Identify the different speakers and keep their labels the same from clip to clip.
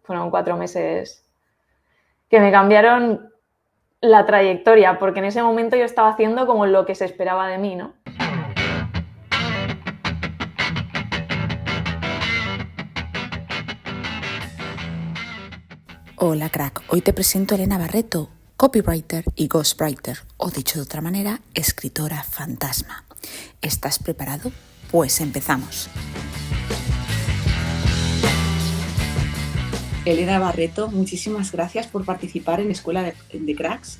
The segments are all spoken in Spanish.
Speaker 1: Fueron 4 meses que me cambiaron la trayectoria, porque en ese momento yo estaba haciendo como lo que se esperaba de mí, ¿no?
Speaker 2: Hola crack, hoy te presento a Elena Barreto, copywriter y ghostwriter, o dicho de otra manera, escritora fantasma. ¿Estás preparado? Pues empezamos. Elena Barreto, muchísimas gracias por participar en Escuela de Cracks.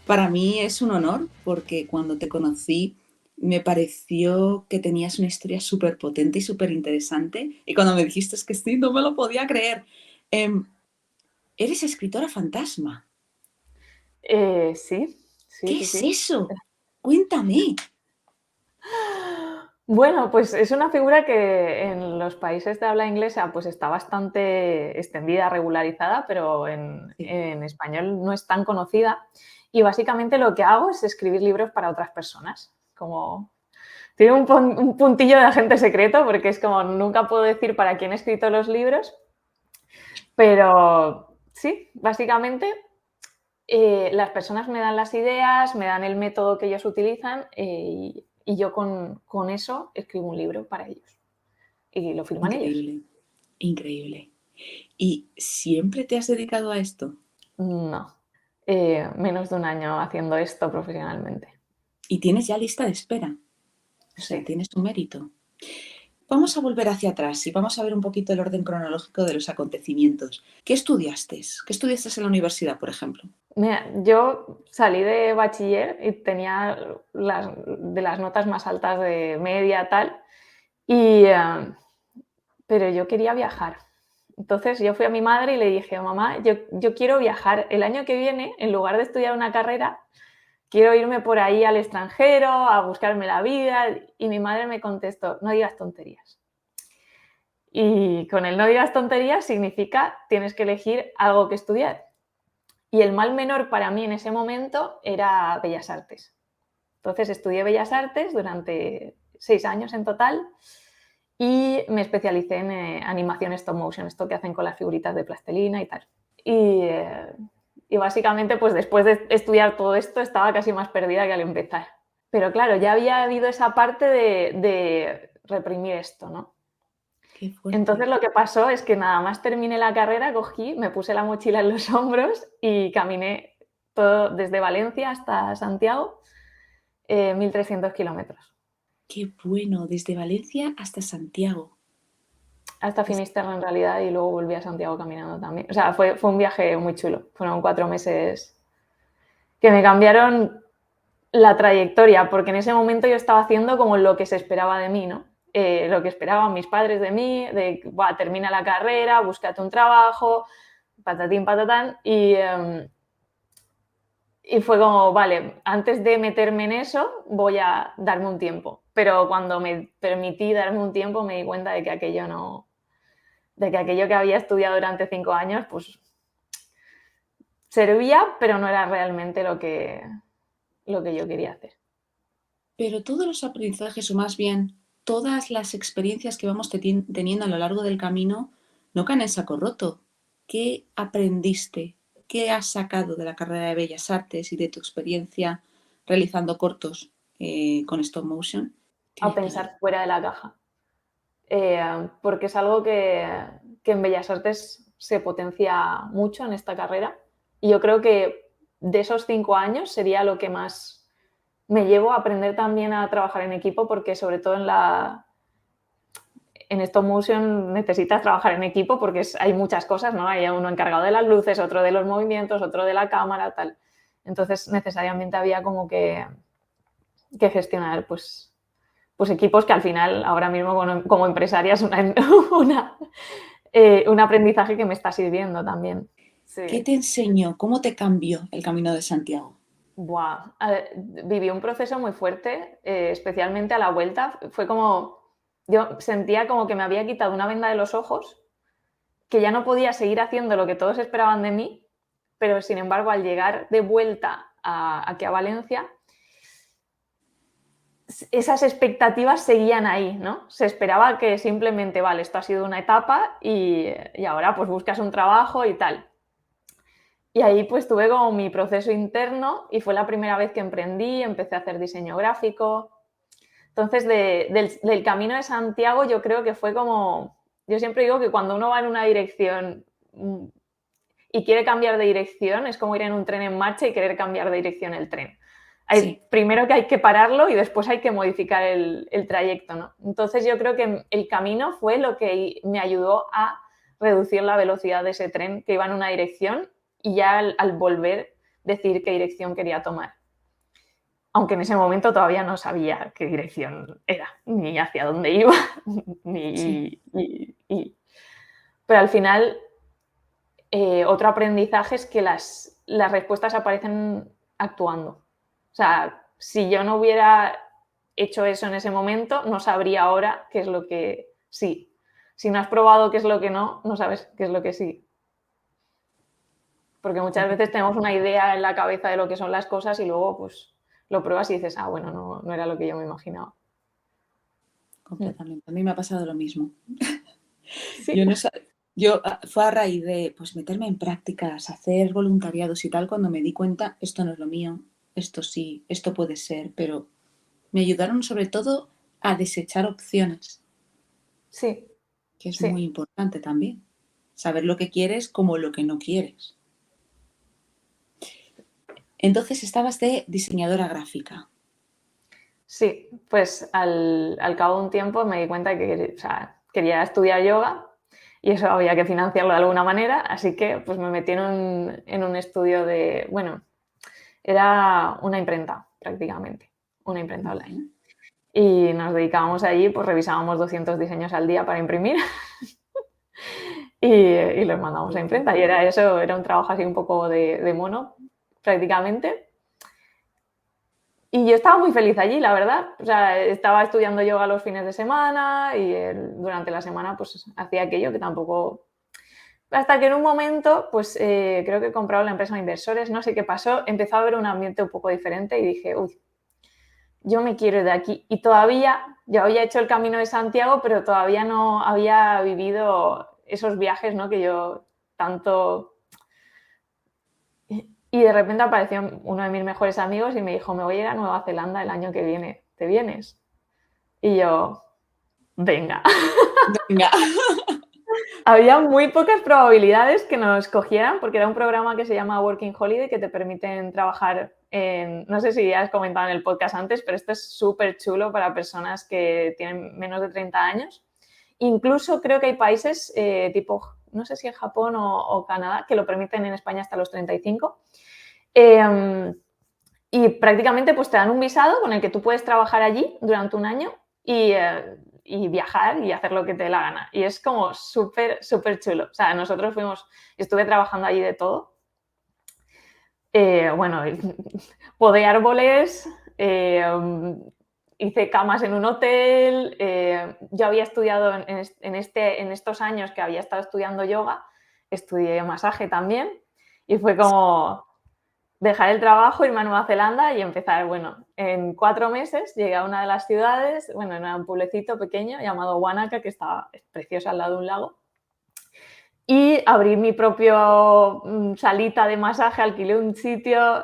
Speaker 2: Para mí es un honor porque cuando te conocí me pareció que tenías una historia súper potente y súper interesante, y cuando me dijiste que sí, no me lo podía creer. Eres escritora fantasma.
Speaker 1: Sí.
Speaker 2: ¿Qué es eso? Cuéntame.
Speaker 1: Bueno, pues es una figura que en los países de habla inglesa pues está bastante extendida, regularizada, pero
Speaker 2: Sí.
Speaker 1: en español no es tan conocida. Y básicamente lo que hago es escribir libros para otras personas. Como tiene un puntillo de agente secreto porque es como nunca puedo decir para quién he escrito los libros, pero sí, básicamente las personas me dan las ideas, me dan el método que ellos utilizan y yo con eso escribo un libro para ellos y lo firman ellos.
Speaker 2: Increíble, increíble. ¿Y siempre te has dedicado a esto?
Speaker 1: No, menos de un año haciendo esto profesionalmente.
Speaker 2: Y tienes ya lista de espera. O sea,
Speaker 1: Sí.
Speaker 2: tienes tu mérito. Vamos a volver hacia atrás y vamos a ver un poquito el orden cronológico de los acontecimientos. ¿Qué estudiaste? ¿Qué estudiaste en la universidad, por ejemplo?
Speaker 1: Mira, yo salí de bachiller y tenía de las notas más altas de media, tal, y, pero yo quería viajar. Entonces yo fui a mi madre y le dije, mamá, yo quiero viajar. El año que viene, en lugar de estudiar una carrera, quiero irme por ahí al extranjero, a buscarme la vida. Y mi madre me contestó, no digas tonterías. Y con el no digas tonterías significa tienes que elegir algo que estudiar. Y el mal menor para mí en ese momento era Bellas Artes. Entonces estudié Bellas Artes durante 6 años en total y me especialicé en animación stop motion, esto que hacen con las figuritas de plastilina y tal. Y básicamente, pues después de estudiar todo esto, estaba casi más perdida que al empezar. Pero claro, ya había habido esa parte de reprimir esto, ¿no?
Speaker 2: Qué
Speaker 1: Entonces
Speaker 2: fuerte.
Speaker 1: lo que pasó es que nada más terminé la carrera, cogí, me puse la mochila en los hombros y caminé todo desde Valencia hasta Santiago, 1.300 kilómetros.
Speaker 2: Qué bueno, desde Valencia hasta Santiago.
Speaker 1: Hasta Finisterre en realidad y luego volví a Santiago caminando también. O sea, fue un viaje muy chulo. Fueron 4 meses que me cambiaron la trayectoria, porque en ese momento yo estaba haciendo como lo que se esperaba de mí, ¿no? Lo que esperaban mis padres de mí, de, termina la carrera, búscate un trabajo, patatín, patatán, y fue como, vale, antes de meterme en eso, voy a darme un tiempo. Pero cuando me permití darme un tiempo, me di cuenta de que aquello no, de que aquello que había estudiado durante 5 años, pues servía, pero no era realmente lo que yo quería hacer.
Speaker 2: Pero todos los aprendizajes, o más bien todas las experiencias que vamos teniendo a lo largo del camino, no caen en saco roto. ¿Qué aprendiste? ¿Qué has sacado de la carrera de Bellas Artes y de tu experiencia realizando cortos con stop motion?
Speaker 1: A pensar fuera de la caja. Porque es algo que en Bellas Artes se potencia mucho en esta carrera. Y yo creo que de esos 5 años sería lo que más me llevo a aprender también a trabajar en equipo, porque sobre todo en stop motion necesitas trabajar en equipo porque hay muchas cosas, ¿no? Hay uno encargado de las luces, otro de los movimientos, otro de la cámara, tal. Entonces necesariamente había como que gestionar pues equipos que al final ahora mismo como empresaria es un aprendizaje que me está sirviendo también.
Speaker 2: ¿Qué
Speaker 1: Sí.
Speaker 2: te enseñó? ¿Cómo te cambió el camino de Santiago?
Speaker 1: Buah. Viví un proceso muy fuerte, especialmente a la vuelta. Fue como, yo sentía como que me había quitado una venda de los ojos, que ya no podía seguir haciendo lo que todos esperaban de mí, pero sin embargo al llegar de vuelta aquí a Valencia, esas expectativas seguían ahí, ¿no? Se esperaba que simplemente, vale, esto ha sido una etapa y ahora pues buscas un trabajo y tal. Y ahí pues tuve como mi proceso interno y fue la primera vez que emprendí, empecé a hacer diseño gráfico. Entonces, del Camino de Santiago yo creo que fue como, yo siempre digo que cuando uno va en una dirección y quiere cambiar de dirección, es como ir en un tren en marcha y querer cambiar de dirección el tren.
Speaker 2: Sí.
Speaker 1: Primero que hay que pararlo y después hay que modificar el trayecto, ¿no? Entonces yo creo que el camino fue lo que me ayudó a reducir la velocidad de ese tren que iba en una dirección y ya al volver decir qué dirección quería tomar. Aunque en ese momento todavía no sabía qué dirección era, ni hacia dónde iba,
Speaker 2: Sí.
Speaker 1: pero al final otro aprendizaje es que las respuestas aparecen actuando. O sea, si yo no hubiera hecho eso en ese momento, no sabría ahora qué es lo que sí. Si no has probado qué es lo que no, no sabes qué es lo que sí. Porque muchas veces tenemos una idea en la cabeza de lo que son las cosas y luego pues lo pruebas y dices, ah, bueno, no era lo que yo me imaginaba.
Speaker 2: Completamente. A mí me ha pasado lo mismo.
Speaker 1: Sí,
Speaker 2: Yo no sa- fue a raíz de pues meterme en prácticas, hacer voluntariados y tal, cuando me di cuenta, esto no es lo mío, esto sí, esto puede ser, pero me ayudaron sobre todo a desechar opciones,
Speaker 1: sí,
Speaker 2: que es muy
Speaker 1: sí.
Speaker 2: importante también. Saber lo que quieres como lo que no quieres. Entonces estabas de diseñadora gráfica.
Speaker 1: Sí, pues al cabo de un tiempo me di cuenta que o sea, quería estudiar yoga y eso había que financiarlo de alguna manera, así que pues me metí en un estudio de, bueno, era una imprenta prácticamente, una imprenta online.
Speaker 2: Vale.
Speaker 1: Y nos dedicábamos allí, pues revisábamos 200 diseños al día para imprimir y los mandábamos a imprenta. Y era eso, era un trabajo así un poco de mono prácticamente. Y yo estaba muy feliz allí, la verdad. O sea, estaba estudiando yoga los fines de semana y durante la semana pues hacía aquello que tampoco... Hasta que en un momento, pues creo que he comprado la empresa de inversores, no sé qué pasó, empezó a haber un ambiente un poco diferente y dije, uy, yo me quiero ir de aquí. Y todavía, yo había hecho el Camino de Santiago, pero todavía no había vivido esos viajes, ¿no? Que yo tanto... Y de repente apareció uno de mis mejores amigos y me dijo, me voy a ir a Nueva Zelanda el año que viene, ¿te vienes? Y yo, venga.
Speaker 2: Venga.
Speaker 1: Había muy pocas probabilidades que nos cogieran porque era un programa que se llama Working Holiday que te permiten trabajar en, no sé si has comentado en el podcast antes, pero esto es súper chulo para personas que tienen menos de 30 años. Incluso creo que hay países tipo, no sé si en Japón o Canadá, que lo permiten en España hasta los 35. Y prácticamente pues te dan un visado con el que tú puedes trabajar allí durante un año y viajar y hacer lo que te dé la gana. Y es como súper, súper chulo. O sea, nosotros fuimos, estuve trabajando allí de todo. Bueno, podé árboles, hice camas en un hotel. Yo había estudiado en estos años que había estado estudiando yoga, estudié masaje también. Y fue como, dejar el trabajo, irme a Nueva Zelanda y empezar, bueno, en 4 meses llegué a una de las ciudades, bueno, era un pueblecito pequeño llamado Wanaka, que estaba preciosa al lado de un lago, y abrí mi propio salita de masaje, alquilé un sitio,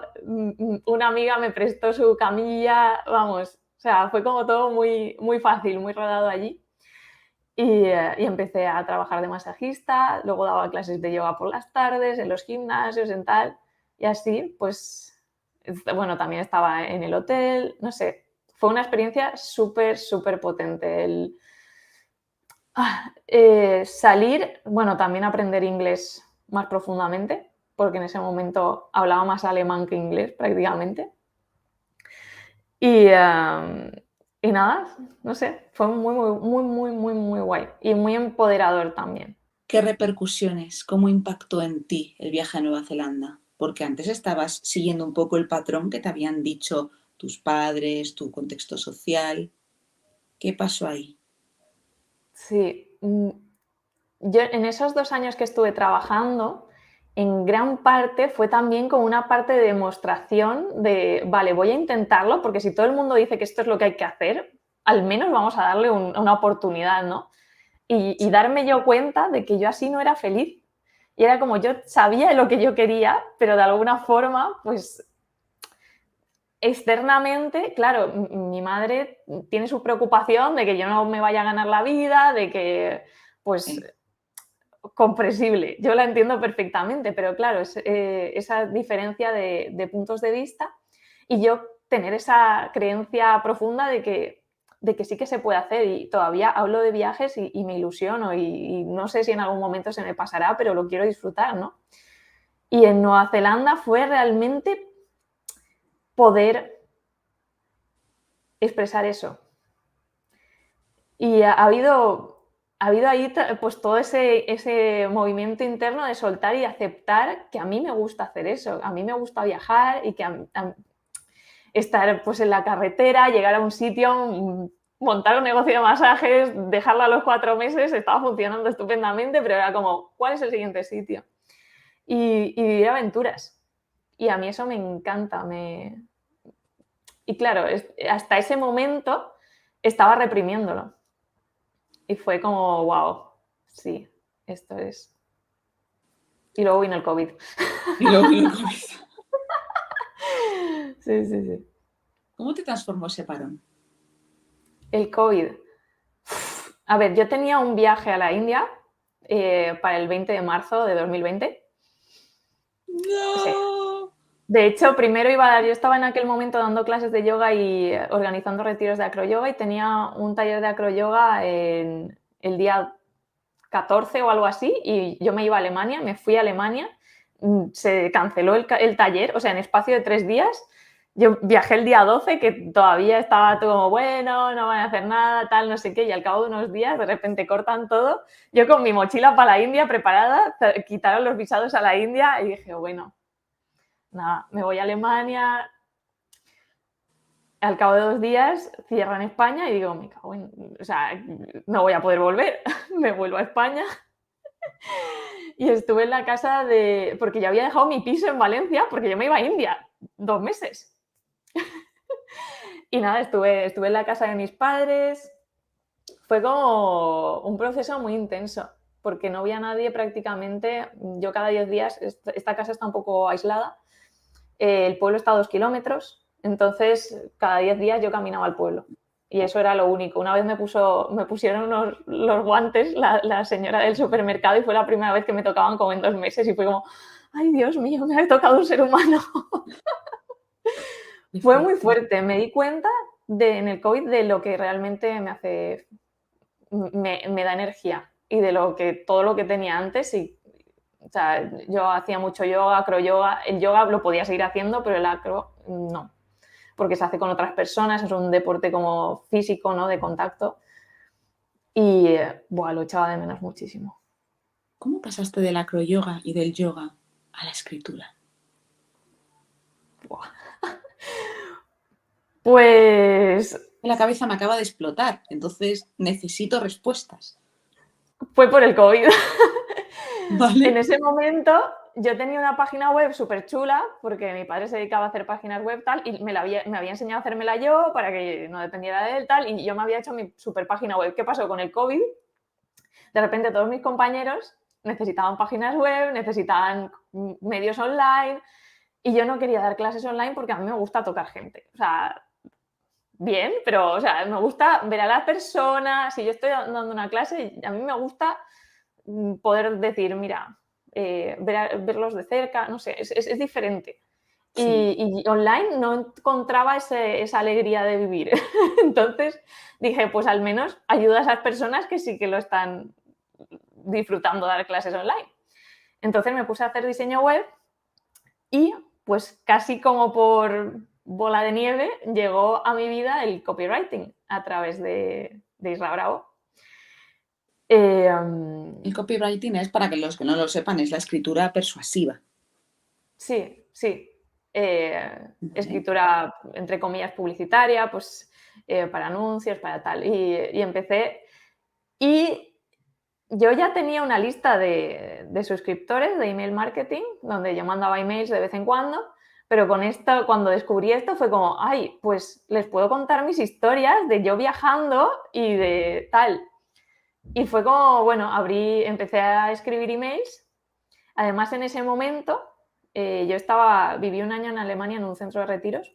Speaker 1: una amiga me prestó su camilla, vamos, o sea, fue como todo muy, muy fácil, muy rodado allí. Y empecé a trabajar de masajista, luego daba clases de yoga por las tardes, en los gimnasios, en tal, y así, pues, bueno, también estaba en el hotel, no sé, fue una experiencia súper, súper potente el salir, bueno, también aprender inglés más profundamente, porque en ese momento hablaba más alemán que inglés prácticamente. Y, y nada, no sé, fue muy, muy, muy, muy, muy, muy guay y muy empoderador también.
Speaker 2: ¿Qué repercusiones, cómo impactó en ti el viaje a Nueva Zelanda? Porque antes estabas siguiendo un poco el patrón que te habían dicho tus padres, tu contexto social. ¿Qué pasó ahí?
Speaker 1: Sí, yo en esos 2 años que estuve trabajando, en gran parte fue también como una parte de demostración de, vale, voy a intentarlo, porque si todo el mundo dice que esto es lo que hay que hacer, al menos vamos a darle una oportunidad, ¿no? Y darme yo cuenta de que yo así no era feliz. Y era como yo sabía lo que yo quería, pero de alguna forma, pues externamente, claro, mi madre tiene su preocupación de que yo no me vaya a ganar la vida, de que, pues,
Speaker 2: Sí.
Speaker 1: comprensible. Yo la entiendo perfectamente, pero claro, es, esa diferencia de puntos de vista y yo tener esa creencia profunda de que sí que se puede hacer y todavía hablo de viajes y me ilusiono y no sé si en algún momento se me pasará, pero lo quiero disfrutar, ¿no? Y en Nueva Zelanda fue realmente poder expresar eso. Y ha habido ahí pues todo ese movimiento interno de soltar y aceptar que a mí me gusta hacer eso, a mí me gusta viajar y que estar pues en la carretera, llegar a un sitio, montar un negocio de masajes, dejarlo a los 4 meses, estaba funcionando estupendamente, pero era como, ¿cuál es el siguiente sitio? Y vivir aventuras. Y a mí eso me encanta. Y claro, hasta ese momento estaba reprimiéndolo. Y fue como, wow, sí, esto es. Y luego vino el COVID.
Speaker 2: Y luego vino el COVID.
Speaker 1: Sí, sí, sí.
Speaker 2: ¿Cómo te transformó ese parón?
Speaker 1: El COVID. A ver, yo tenía un viaje a la India para el 20 de marzo de 2020. Sí.
Speaker 2: No.
Speaker 1: De hecho, primero iba a dar, yo estaba en aquel momento dando clases de yoga y organizando retiros de acroyoga y tenía un taller de acroyoga en el día 14 o algo así y yo me iba a Alemania, me fui a Alemania, se canceló el taller, o sea, en espacio de 3 días. Yo viajé el día 12, que todavía estaba todo como, bueno, no van a hacer nada, tal, no sé qué, y al cabo de unos días de repente cortan todo. Yo con mi mochila para la India preparada, quitaron los visados a la India y dije, bueno, nada, me voy a Alemania. Al cabo de 2 días cierran España y digo, me cago en, o sea, no voy a poder volver, me vuelvo a España. Y estuve en la casa de, porque ya había dejado mi piso en Valencia, porque yo me iba a India 2 meses. Y nada, estuve en la casa de mis padres. Fue como un proceso muy intenso, porque no había nadie prácticamente. Yo cada 10 días, esta casa está un poco aislada, el pueblo está a 2 kilómetros, entonces cada 10 días yo caminaba al pueblo. Y eso era lo único. Una vez me pusieron los guantes la señora del supermercado y fue la primera vez que me tocaban como en 2 meses y fue como, ay Dios mío, me ha tocado un ser humano.
Speaker 2: Qué
Speaker 1: Fue muy
Speaker 2: fuerte.
Speaker 1: fuerte. Me di cuenta en el COVID de lo que realmente me hace, me da energía y de lo que todo lo que tenía antes. Y, o sea, yo hacía mucho yoga, acroyoga. El yoga lo podía seguir haciendo, pero el acro no, porque se hace con otras personas, es un deporte como físico, ¿no? De contacto. Y buah, lo echaba de menos muchísimo.
Speaker 2: ¿Cómo pasaste del acroyoga y del yoga a la escritura?
Speaker 1: Buah. Pues
Speaker 2: La cabeza me acaba de explotar, entonces necesito respuestas.
Speaker 1: fue por el COVID. En
Speaker 2: ¿Vale?
Speaker 1: ese momento yo tenía una página web súper chula, porque mi padre se dedicaba a hacer páginas web tal, y me había enseñado a hacérmela yo para que no dependiera de él tal, y yo me había hecho mi super página web. ¿Qué pasó con el COVID? De repente todos mis compañeros necesitaban páginas web, necesitaban medios online, y yo no quería dar clases online porque a mí me gusta tocar gente. O sea, bien, pero o sea, me gusta ver a las personas. Si yo estoy dando una clase, a mí me gusta poder decir, mira, verlos de cerca, no sé, es diferente.
Speaker 2: Sí.
Speaker 1: Y online no encontraba esa alegría de vivir. Entonces dije, pues al menos ayuda a esas personas que sí que lo están disfrutando dar clases online. Entonces me puse a hacer diseño web y pues casi como por bola de nieve llegó a mi vida el copywriting a través de Isra Bravo.
Speaker 2: El copywriting es, para que los que no lo sepan, es la escritura persuasiva.
Speaker 1: Sí, sí.
Speaker 2: ¿Vale?
Speaker 1: Escritura, entre comillas, publicitaria, pues para anuncios, para tal. Y empecé. Y yo ya tenía una lista de suscriptores de email marketing, donde yo mandaba emails de vez en cuando, pero con esto, cuando descubrí esto, fue como, ay, pues les puedo contar mis historias de yo viajando y de tal. Y fue como, bueno, empecé a escribir emails. Además, en ese momento, viví un año en Alemania en un centro de retiros.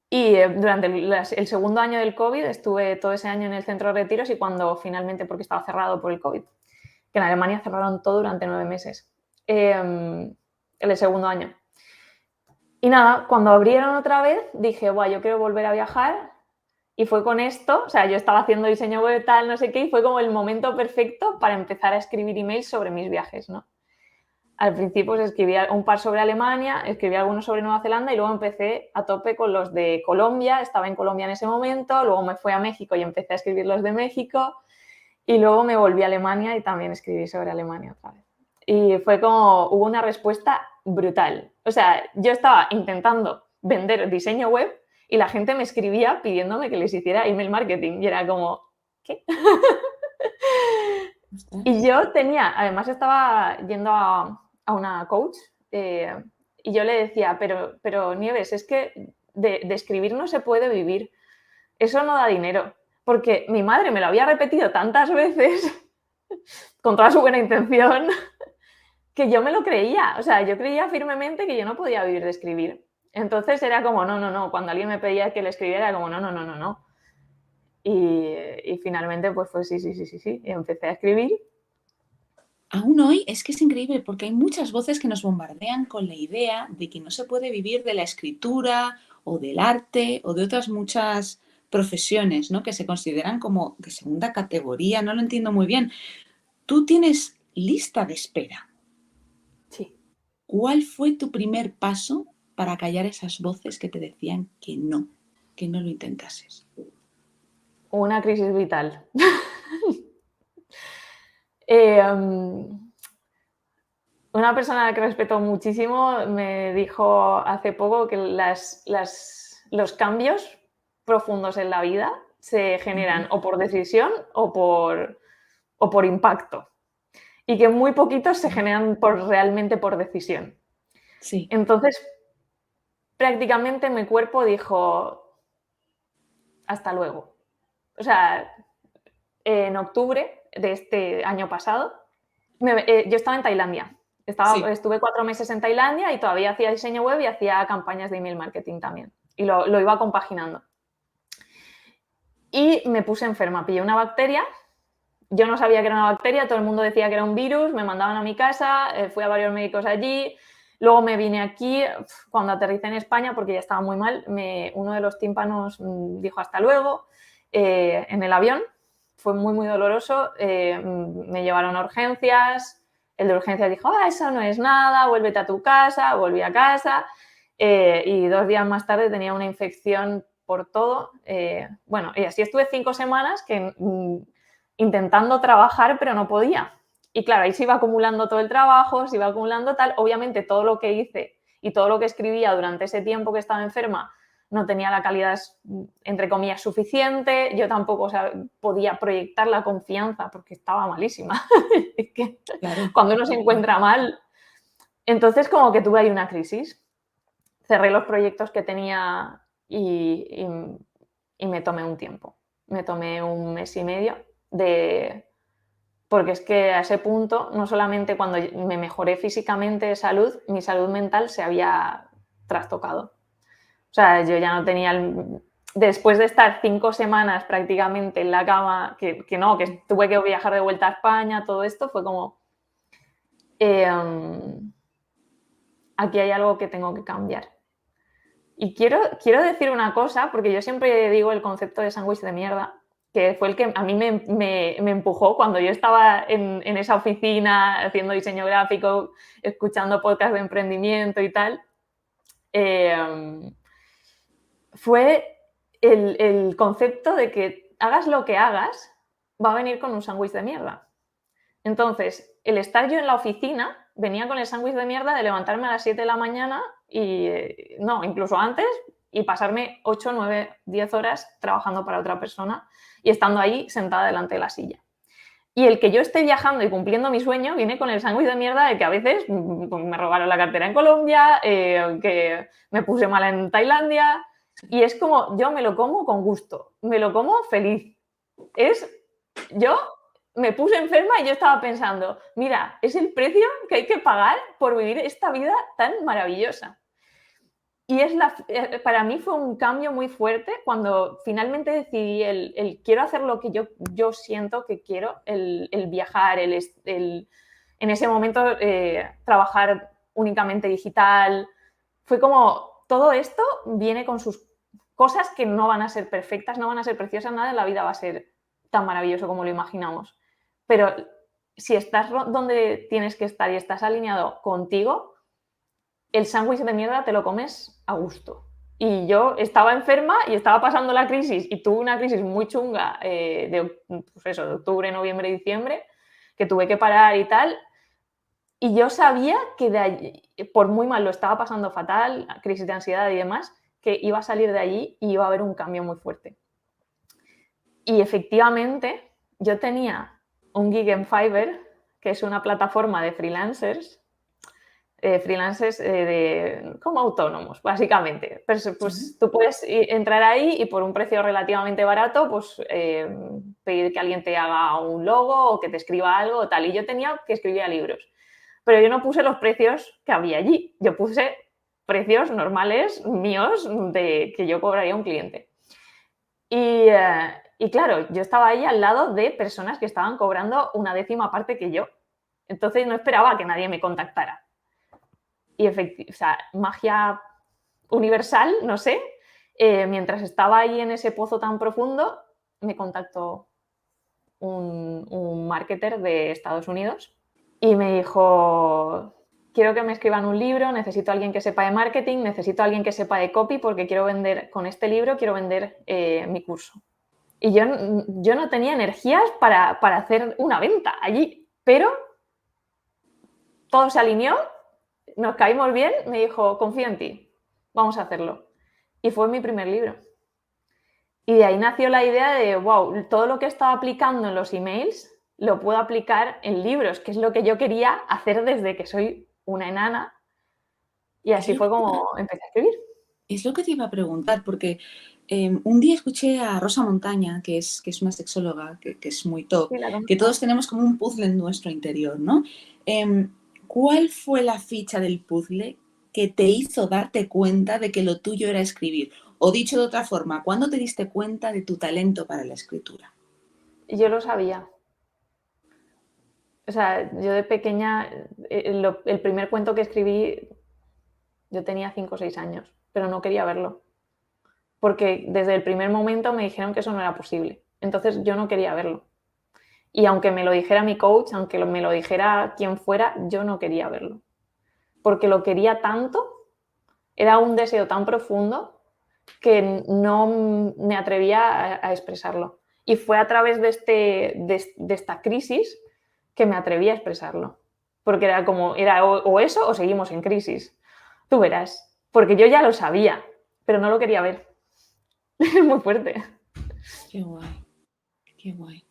Speaker 1: Y durante el segundo año del COVID estuve todo ese año en el centro de retiros y cuando finalmente, porque estaba cerrado por el COVID, que en Alemania cerraron todo durante 9 meses, en el segundo año. Y nada, cuando abrieron otra vez dije, guau, yo quiero volver a viajar y fue con esto, o sea, yo estaba haciendo diseño web, tal, no sé qué, y fue como el momento perfecto para empezar a escribir emails sobre mis viajes, ¿no? Al principio pues, escribí un par sobre Alemania, escribí algunos sobre Nueva Zelanda y luego empecé a tope con los de Colombia, estaba en Colombia en ese momento, luego me fui a México y empecé a escribir los de México y luego me volví a Alemania y también escribí sobre Alemania otra vez. Y fue como, hubo una respuesta brutal. O sea, yo estaba intentando vender diseño web y la gente me escribía pidiéndome que les hiciera email marketing y era como, ¿qué? Y
Speaker 2: Ostras.
Speaker 1: yo además estaba yendo a una coach y yo le decía, pero Nieves, es que de escribir no se puede vivir, eso no da dinero, porque mi madre me lo había repetido tantas veces, con toda su buena intención, que yo me lo creía, o sea, yo creía firmemente que yo no podía vivir de escribir. Entonces era como, no, no, no, cuando alguien me pedía que le escribiera, era como, no, no, no, no, no. Y finalmente pues fue sí, sí, sí, sí, sí, y empecé a escribir.
Speaker 2: Aún hoy es que es increíble porque hay muchas voces que nos bombardean con la idea de que no se puede vivir de la escritura o del arte o de otras muchas profesiones, ¿no? Que se consideran como de segunda categoría, no lo entiendo muy bien. Tú tienes lista de espera.
Speaker 1: Sí.
Speaker 2: ¿Cuál fue tu primer paso para callar esas voces que te decían que no lo intentases?
Speaker 1: Una crisis vital. Eh, una persona a la que respeto muchísimo me dijo hace poco que los cambios profundos en la vida se generan
Speaker 2: Ujú.
Speaker 1: o por decisión o por impacto y que muy poquitos se generan realmente por decisión.
Speaker 2: Sí,
Speaker 1: Entonces, prácticamente mi cuerpo dijo, hasta luego. O sea, en octubre de este año pasado, yo estaba en Tailandia.
Speaker 2: sí.
Speaker 1: Estuve 4 meses en Tailandia y todavía hacía diseño web y hacía campañas de email marketing también. Y lo iba compaginando. Y me puse enferma, pillé una bacteria. Yo no sabía que era una bacteria, todo el mundo decía que era un virus, me mandaban a mi casa, fui a varios médicos allí. Luego me vine aquí, cuando aterricé en España, porque ya estaba muy mal, uno de los tímpanos dijo hasta luego en el avión. Fue muy, muy doloroso. Me llevaron a urgencias. El de urgencias dijo, eso no es nada, vuélvete a tu casa. Volví a casa y 2 días más tarde tenía una infección por todo. Bueno, y así estuve 5 semanas que intentando trabajar, pero no podía. Y claro, ahí se iba acumulando todo el trabajo, se iba acumulando tal. Obviamente todo lo que hice y todo lo que escribía durante ese tiempo que estaba enferma no tenía la calidad, entre comillas, suficiente. Yo tampoco, o sea, podía proyectar la confianza porque estaba malísima. Es que
Speaker 2: Claro.
Speaker 1: cuando uno se encuentra mal, entonces como que tuve ahí una crisis. Cerré los proyectos que tenía y me tomé un tiempo. Me tomé 1 mes y medio de, porque es que a ese punto, no solamente cuando me mejoré físicamente de salud, mi salud mental se había trastocado. O sea, yo ya no tenía después de estar 5 semanas prácticamente en la cama, que tuve que viajar de vuelta a España, todo esto fue como, eh, aquí hay algo que tengo que cambiar. Y quiero decir una cosa, porque yo siempre digo el concepto de sándwich de mierda, que fue el que a mí me empujó cuando yo estaba en esa oficina haciendo diseño gráfico, escuchando podcasts de emprendimiento y tal. Eh, fue el concepto de que hagas lo que hagas, va a venir con un sándwich de mierda. Entonces, el estar yo en la oficina venía con el sándwich de mierda de levantarme a las 7 de la mañana y, no, incluso antes, y pasarme 8, 9, 10 horas trabajando para otra persona y estando ahí sentada delante de la silla. Y el que yo esté viajando y cumpliendo mi sueño viene con el sándwich de mierda de que a veces pues, me robaron la cartera en Colombia, que me puse mala en Tailandia. Y es como, yo me lo como con gusto, me lo como feliz. Yo me puse enferma y yo estaba pensando, mira, es el precio que hay que pagar por vivir esta vida tan maravillosa. Y para mí fue un cambio muy fuerte cuando finalmente decidí el quiero hacer lo que yo siento que quiero, el viajar, en ese momento trabajar únicamente digital. Fue como, todo esto viene con sus cosas que no van a ser perfectas, no van a ser preciosas, nada en la vida va a ser tan maravilloso como lo imaginamos. Pero si estás donde tienes que estar y estás alineado contigo, el sándwich de mierda te lo comes a gusto. Y yo estaba enferma y estaba pasando la crisis y tuve una crisis muy chunga pues de octubre, noviembre, diciembre, que tuve que parar y tal. Y yo sabía que de allí, por muy mal lo estaba pasando fatal, crisis de ansiedad y demás, que iba a salir de allí y iba a haber un cambio muy fuerte. Y efectivamente, yo tenía un gig en Fiverr, que es una plataforma de freelancers, como autónomos, básicamente. Pues tú puedes entrar ahí y por un precio relativamente barato, pues pedir que alguien te haga un logo o que te escriba algo o tal. Y yo tenía que escribir libros. Pero yo no puse los precios que había allí. Yo puse precios normales míos que yo cobraría a un cliente. Y claro, yo estaba ahí al lado de personas que estaban cobrando una décima parte que yo. Entonces no esperaba que nadie me contactara. Y magia universal, no sé. Mientras estaba ahí en ese pozo tan profundo, me contactó un marketer de Estados Unidos y me dijo, quiero que me escriban un libro, necesito a alguien que sepa de marketing, necesito a alguien que sepa de copy porque quiero vender, con este libro quiero vender mi curso. Y yo no tenía energías para hacer una venta allí, pero todo se alineó, nos caímos bien, me dijo, confío en ti, vamos a hacerlo. Y fue mi primer libro. Y de ahí nació la idea de, wow, todo lo que estaba aplicando en los emails lo puedo aplicar en libros, que es lo que yo quería hacer desde que soy una enana. Y así fue como empecé a escribir.
Speaker 2: Es lo que te iba a preguntar, porque un día escuché a Rosa Montaña, que es una sexóloga, que es muy top,
Speaker 1: Sí,
Speaker 2: que todos tenemos como un puzzle en nuestro interior, ¿no? ¿Cuál fue la ficha del puzzle que te hizo darte cuenta de que lo tuyo era escribir? O dicho de otra forma, ¿cuándo te diste cuenta de tu talento para la escritura?
Speaker 1: Yo lo sabía. O sea, yo de pequeña, el primer cuento que escribí, yo tenía 5 o 6 años, pero no quería verlo. Porque desde el primer momento me dijeron que eso no era posible. Entonces yo no quería verlo. Y aunque me lo dijera mi coach, aunque me lo dijera quien fuera, yo no quería verlo. Porque lo quería tanto, era un deseo tan profundo que no me atrevía a expresarlo. Y fue a través de esta crisis que me atreví a expresarlo. Porque era como, era o eso o seguimos en crisis. Tú verás. Porque yo ya lo sabía, pero no lo quería ver. Es muy fuerte.
Speaker 2: Qué guay, qué guay.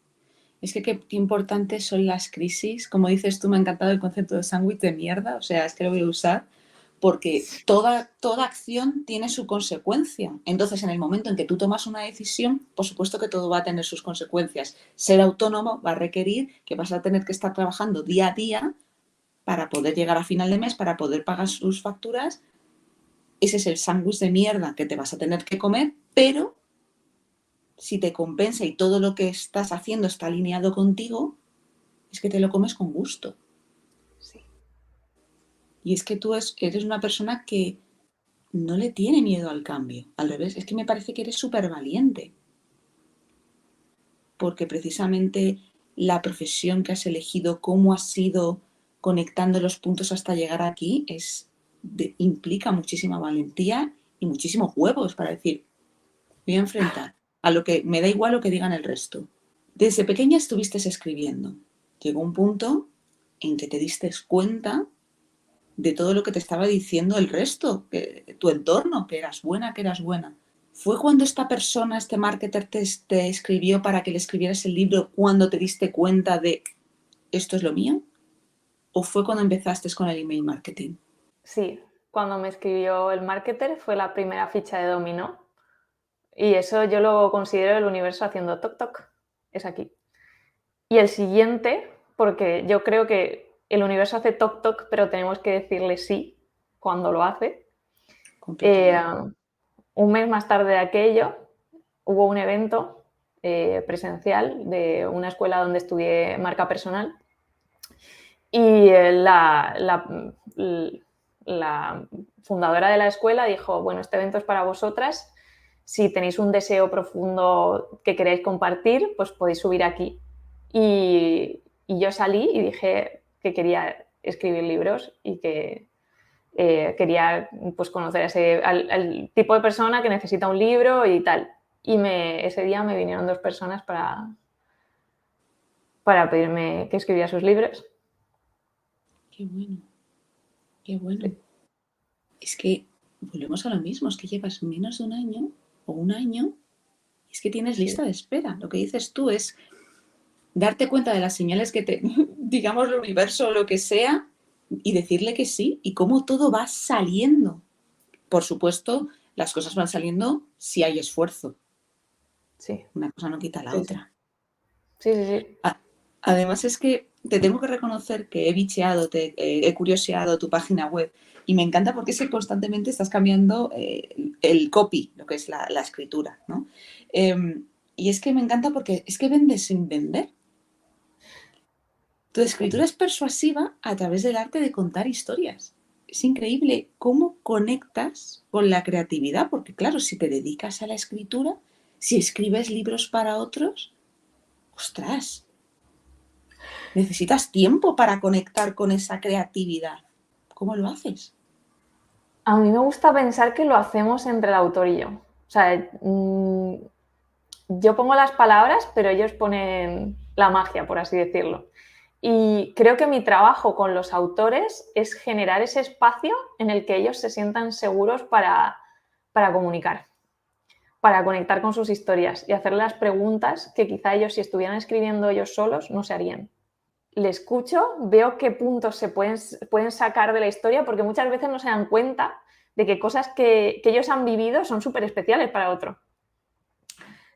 Speaker 2: Es que qué importantes son las crisis. Como dices tú, me ha encantado el concepto de sándwich de mierda, o sea, es que lo voy a usar porque toda acción tiene su consecuencia. Entonces, en el momento en que tú tomas una decisión, por supuesto que todo va a tener sus consecuencias. Ser autónomo va a requerir que vas a tener que estar trabajando día a día para poder llegar a final de mes, para poder pagar sus facturas. Ese es el sándwich de mierda que te vas a tener que comer, pero si te compensa y todo lo que estás haciendo está alineado contigo, es que te lo comes con gusto.
Speaker 1: Sí.
Speaker 2: Y es que tú eres una persona que no le tiene miedo al cambio. Al revés, es que me parece que eres súper valiente. Porque precisamente la profesión que has elegido, cómo has ido conectando los puntos hasta llegar aquí, implica muchísima valentía y muchísimos huevos para decir, voy a enfrentar a lo que me da igual lo que digan el resto. Desde pequeña estuviste escribiendo. Llegó un punto en que te diste cuenta de todo lo que te estaba diciendo el resto, tu entorno, que eras buena, que eras buena. ¿Fue cuando esta persona, este marketer, te escribió para que le escribieras el libro cuando te diste cuenta de esto es lo mío? ¿O fue cuando empezaste con el email marketing?
Speaker 1: Sí, cuando me escribió el marketer fue la primera ficha de dominó y eso yo lo considero el universo haciendo toc toc, es aquí. Y el siguiente, porque yo creo que el universo hace toc toc, pero tenemos que decirle sí cuando lo hace.
Speaker 2: Completamente.
Speaker 1: Un mes más tarde de aquello, hubo un evento presencial de una escuela donde estudié marca personal y la fundadora de la escuela dijo, bueno, este evento es para vosotras, si tenéis un deseo profundo que queréis compartir, pues podéis subir aquí. Y yo salí y dije que quería escribir libros y que quería pues, conocer al tipo de persona que necesita un libro y tal. Y ese día me vinieron 2 personas para pedirme que escribiera sus libros.
Speaker 2: Qué bueno, qué bueno.
Speaker 1: Sí,
Speaker 2: Es que volvemos a lo mismo, es que llevas menos de un año o un año y es que tienes
Speaker 1: sí.
Speaker 2: lista de espera. Lo que dices tú es darte cuenta de las señales que te, digamos, el universo o lo que sea, y decirle que sí, y cómo todo va saliendo. Por supuesto, las cosas van saliendo si hay esfuerzo.
Speaker 1: Sí,
Speaker 2: Una cosa no quita la
Speaker 1: sí, sí.
Speaker 2: otra.
Speaker 1: Sí, sí, sí.
Speaker 2: Además es que te tengo que reconocer que he bicheado, he curioseado tu página web y me encanta porque es que constantemente estás cambiando el copy, lo que es la escritura, ¿no? Y es que me encanta porque es que vendes sin vender. Tu escritura es persuasiva a través del arte de contar historias. Es increíble cómo conectas con la creatividad, porque claro, si te dedicas a la escritura, si escribes libros para otros, ostras, necesitas tiempo para conectar con esa creatividad. ¿Cómo lo haces?
Speaker 1: A mí me gusta pensar que lo hacemos entre el autor y yo. O sea, yo pongo las palabras, pero ellos ponen la magia, por así decirlo. Y creo que mi trabajo con los autores es generar ese espacio en el que ellos se sientan seguros para comunicar, para conectar con sus historias y hacer las preguntas que quizá ellos, si estuvieran escribiendo ellos solos, no se harían. Le escucho, veo qué puntos se pueden sacar de la historia, porque muchas veces no se dan cuenta de que cosas que ellos han vivido son súper especiales para otro.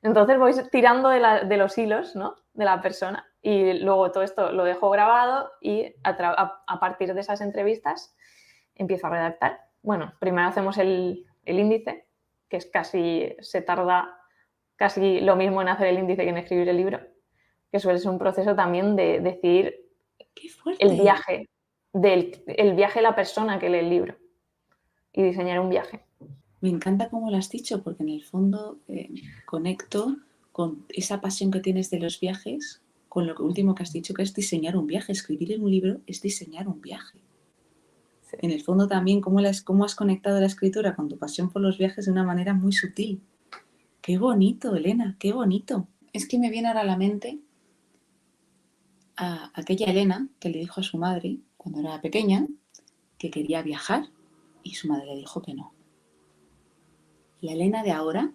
Speaker 1: Entonces voy tirando de los hilos, ¿no?, de la persona y luego todo esto lo dejo grabado y a partir de esas entrevistas empiezo a redactar. Bueno, primero hacemos el índice, que es se tarda casi lo mismo en hacer el índice que en escribir el libro, que suele ser un proceso también de decidir
Speaker 2: ¡Qué
Speaker 1: el
Speaker 2: fuerte!
Speaker 1: viaje, el viaje de la persona que lee el libro y diseñar un viaje.
Speaker 2: Me encanta cómo lo has dicho, porque en el fondo conecto con esa pasión que tienes de los viajes, con lo último que has dicho, que es diseñar un viaje. Escribir en un libro es diseñar un viaje.
Speaker 1: Sí.
Speaker 2: En el fondo también cómo has conectado la escritura con tu pasión por los viajes de una manera muy sutil. Qué bonito, Elena, qué bonito. Es que me viene ahora a la mente a aquella Elena que le dijo a su madre cuando era pequeña que quería viajar y su madre le dijo que no. La Elena de ahora,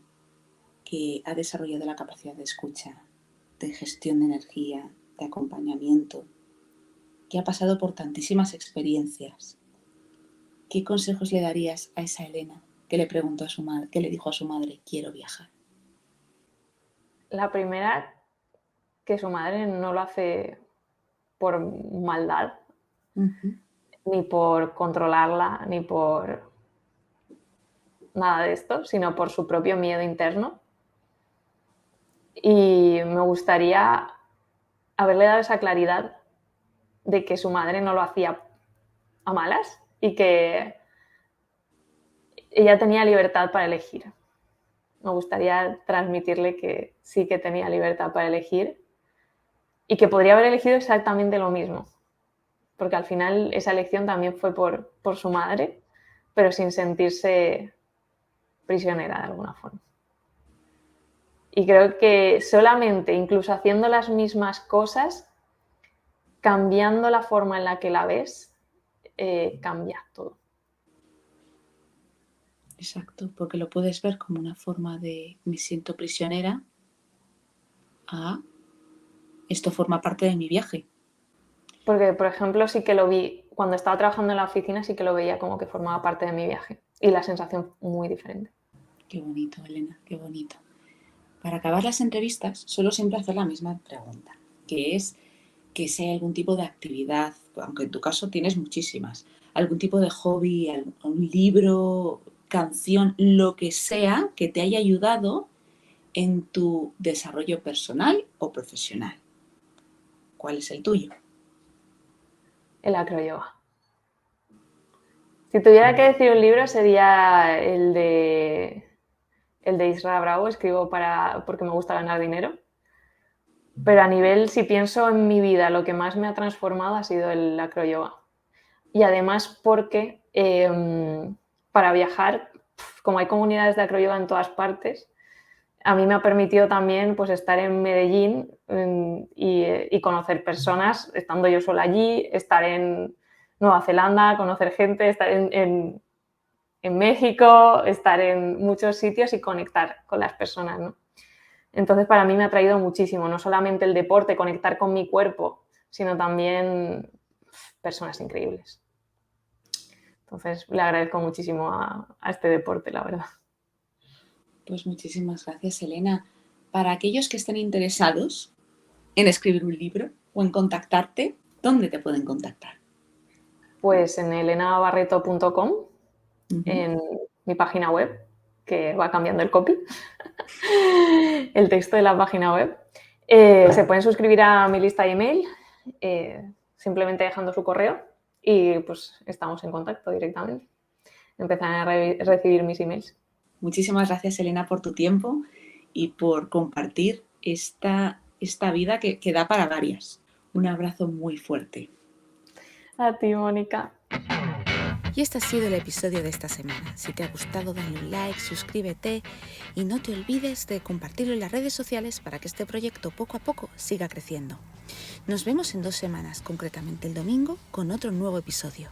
Speaker 2: que ha desarrollado la capacidad de escucha, de gestión de energía, de acompañamiento, que ha pasado por tantísimas experiencias, ¿qué consejos le darías a esa Elena que le preguntó a su madre, que le dijo a su madre, quiero viajar?
Speaker 1: La primera, que su madre no lo hace por maldad,
Speaker 2: Uh-huh.
Speaker 1: ni por controlarla, ni por nada de esto, sino por su propio miedo interno. Y me gustaría haberle dado esa claridad de que su madre no lo hacía a malas y que ella tenía libertad para elegir. Me gustaría transmitirle que sí que tenía libertad para elegir y que podría haber elegido exactamente lo mismo, porque al final esa elección también fue por su madre, pero sin sentirse prisionera de alguna forma. Y creo que solamente, incluso haciendo las mismas cosas, cambiando la forma en la que la ves, cambia todo.
Speaker 2: Exacto, porque lo puedes ver como una forma de me siento prisionera a esto forma parte de mi viaje.
Speaker 1: Porque, por ejemplo, sí que lo vi, cuando estaba trabajando en la oficina, sí que lo veía como que formaba parte de mi viaje. Y la sensación muy diferente.
Speaker 2: Qué bonito, Elena, qué bonito. Para acabar las entrevistas, suelo siempre hacer la misma pregunta, que es que sea algún tipo de actividad, aunque en tu caso tienes muchísimas, algún tipo de hobby, un libro, canción, lo que sea que te haya ayudado en tu desarrollo personal o profesional. ¿Cuál es el tuyo?
Speaker 1: El acroyoga. Si tuviera que decir un libro sería el de Isra Bravo, escribo porque me gusta ganar dinero. Pero a nivel, si pienso en mi vida, lo que más me ha transformado ha sido el acroyoga. Y además porque para viajar, como hay comunidades de acroyoga en todas partes, a mí me ha permitido también pues, estar en Medellín y conocer personas, estando yo sola allí, estar en Nueva Zelanda, conocer gente, estar en México, estar en muchos sitios y conectar con las personas, ¿no? Entonces, para mí me ha traído muchísimo, no solamente el deporte, conectar con mi cuerpo, sino también personas increíbles. Entonces, le agradezco muchísimo a este deporte, la verdad.
Speaker 2: Pues muchísimas gracias, Elena. Para aquellos que estén interesados en escribir un libro o en contactarte, ¿dónde te pueden contactar?
Speaker 1: Pues en elenabarreto.com,
Speaker 2: Uh-huh.
Speaker 1: en mi página web, que va cambiando el copy, el texto de la página web. Se pueden suscribir a mi lista de email, simplemente dejando su correo y pues estamos en contacto directamente. Empezarán a recibir mis emails.
Speaker 2: Muchísimas gracias, Elena, por tu tiempo y por compartir esta vida que da para varias. Un abrazo muy fuerte.
Speaker 1: A ti, Mónica.
Speaker 3: Y este ha sido el episodio de esta semana. Si te ha gustado, dale un like, suscríbete y no te olvides de compartirlo en las redes sociales para que este proyecto poco a poco siga creciendo. Nos vemos en 2 semanas, concretamente el domingo, con otro nuevo episodio.